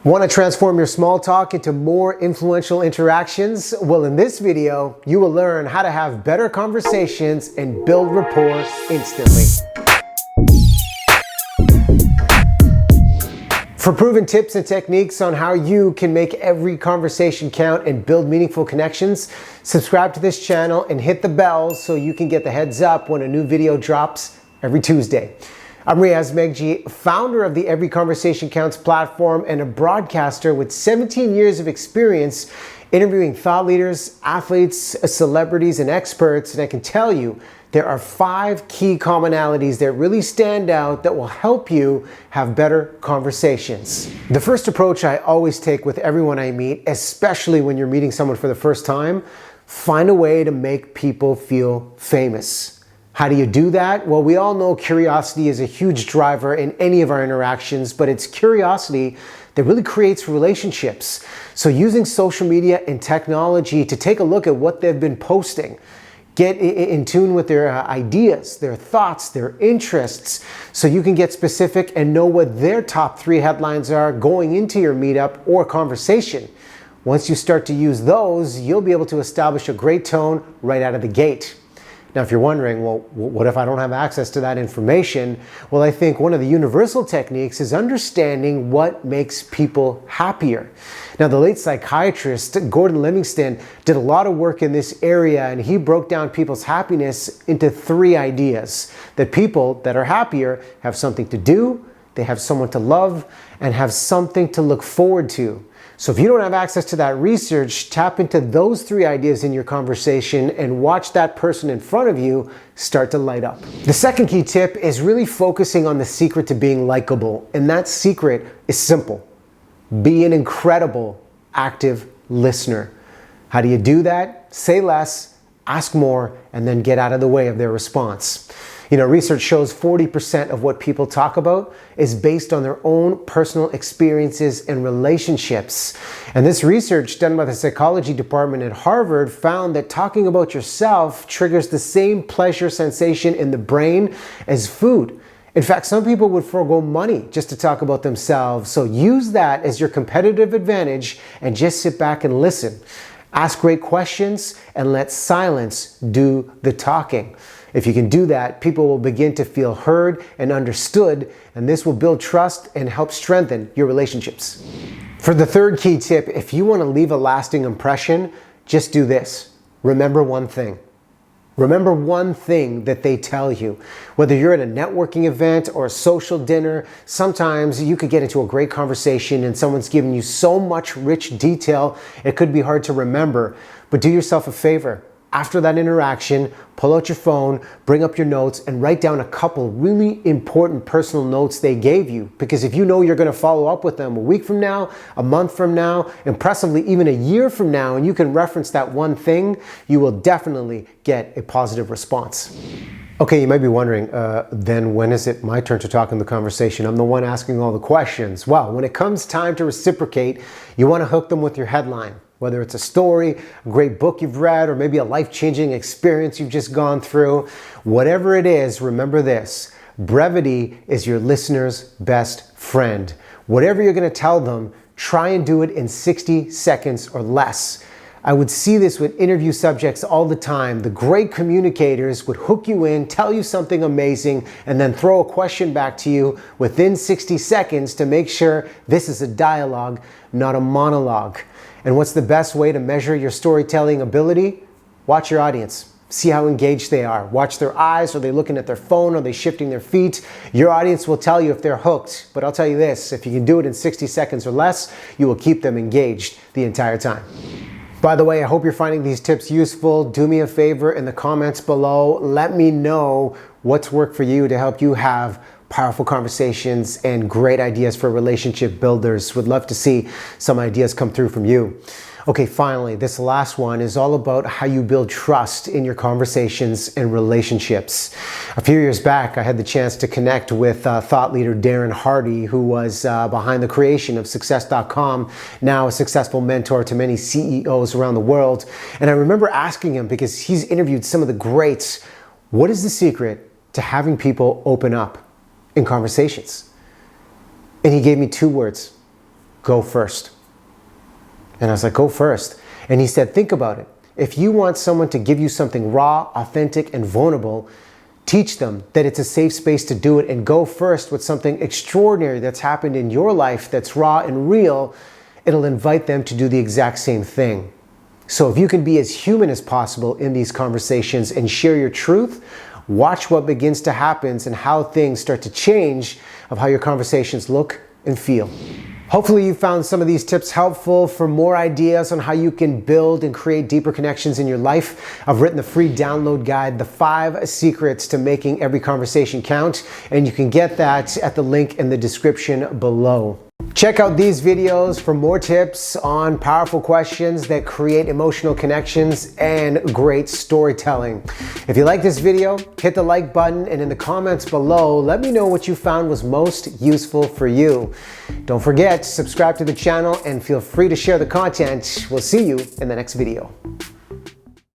Want to transform your small talk into more influential interactions? Well, in this video, you will learn how to have better conversations and build rapport instantly. For proven tips and techniques on how you can make every conversation count and build meaningful connections, subscribe to this channel and hit the bell so you can get the heads up when a new video drops every Tuesday. I'm Riaz Meghji, founder of the Every Conversation Counts platform and a broadcaster with 17 years of experience interviewing thought leaders, athletes, celebrities, and experts. And I can tell you there are 5 key commonalities that really stand out that will help you have better conversations. The first approach I always take with everyone I meet, especially when you're meeting someone for the first time, find a way to make people feel famous. How do you do that? Well, we all know curiosity is a huge driver in any of our interactions, but it's curiosity that really creates relationships. So using social media and technology to take a look at what they've been posting, get in tune with their ideas, their thoughts, their interests, so you can get specific and know what their top 3 headlines are going into your meetup or conversation. Once you start to use those, you'll be able to establish a great tone right out of the gate. Now, if you're wondering, well, what if I don't have access to that information? Well, I think one of the universal techniques is understanding what makes people happier. Now, the late psychiatrist Gordon Livingston did a lot of work in this area, and he broke down people's happiness into 3 ideas. That people that are happier have something to do, they have someone to love, and have something to look forward to. So if you don't have access to that research, tap into those 3 ideas in your conversation and watch that person in front of you start to light up. The second key tip is really focusing on the secret to being likable. And that secret is simple. Be an incredible, active listener. How do you do that? Say less, ask more, and then get out of the way of their response. You know, research shows 40% of what people talk about is based on their own personal experiences and relationships. And this research done by the psychology department at Harvard found that talking about yourself triggers the same pleasure sensation in the brain as food. In fact, some people would forego money just to talk about themselves. So use that as your competitive advantage and just sit back and listen. Ask great questions and let silence do the talking. If you can do that, people will begin to feel heard and understood, and this will build trust and help strengthen your relationships. For the third key tip, if you want to leave a lasting impression, just do this. Remember one thing. Remember one thing that they tell you. Whether you're at a networking event or a social dinner, sometimes you could get into a great conversation and someone's giving you so much rich detail, it could be hard to remember. But do yourself a favor. After that interaction, pull out your phone, bring up your notes, and write down a couple really important personal notes they gave you. Because if you know you're going to follow up with them a week from now, a month from now, impressively even a year from now, and you can reference that one thing, you will definitely get a positive response. Okay, you might be wondering, then when is it my turn to talk in the conversation? I'm the one asking all the questions. Well, when it comes time to reciprocate, you want to hook them with your headline. Whether it's a story, a great book you've read, or maybe a life-changing experience you've just gone through, whatever it is, remember this. Brevity is your listener's best friend. Whatever you're going to tell them, try and do it in 60 seconds or less. I would see this with interview subjects all the time. The great communicators would hook you in, tell you something amazing, and then throw a question back to you within 60 seconds to make sure this is a dialogue, not a monologue. And what's the best way to measure your storytelling ability? Watch your audience. See how engaged they are. Watch their eyes. Are they looking at their phone? Are they shifting their feet? Your audience will tell you if they're hooked. But I'll tell you this, if you can do it in 60 seconds or less, you will keep them engaged the entire time. By the way, I hope you're finding these tips useful. Do me a favor in the comments below. Let me know what's worked for you to help you have powerful conversations and great ideas for relationship builders. Would love to see some ideas come through from you. Okay, finally, this last one is all about how you build trust in your conversations and relationships. A few years back, I had the chance to connect with thought leader Darren Hardy, who was behind the creation of Success.com, now a successful mentor to many CEOs around the world. And I remember asking him, because he's interviewed some of the greats, what is the secret to having people open up in conversations? And he gave me 2 words: go first. And I was like, go first. And he said, think about it. If you want someone to give you something raw, authentic, and vulnerable, teach them that it's a safe space to do it and go first with something extraordinary that's happened in your life that's raw and real. It'll invite them to do the exact same thing. So if you can be as human as possible in these conversations and share your truth, watch what begins to happen and how things start to change of how your conversations look and feel. Hopefully you found some of these tips helpful. For more ideas on how you can build and create deeper connections in your life, I've written the free download guide, The 5 Secrets to Making Every Conversation Count, and you can get that at the link in the description below. Check out these videos for more tips on powerful questions that create emotional connections and great storytelling. If you like this video, hit the like button, and in the comments below, let me know what you found was most useful for you. Don't forget to subscribe to the channel and feel free to share the content. We'll see you in the next video.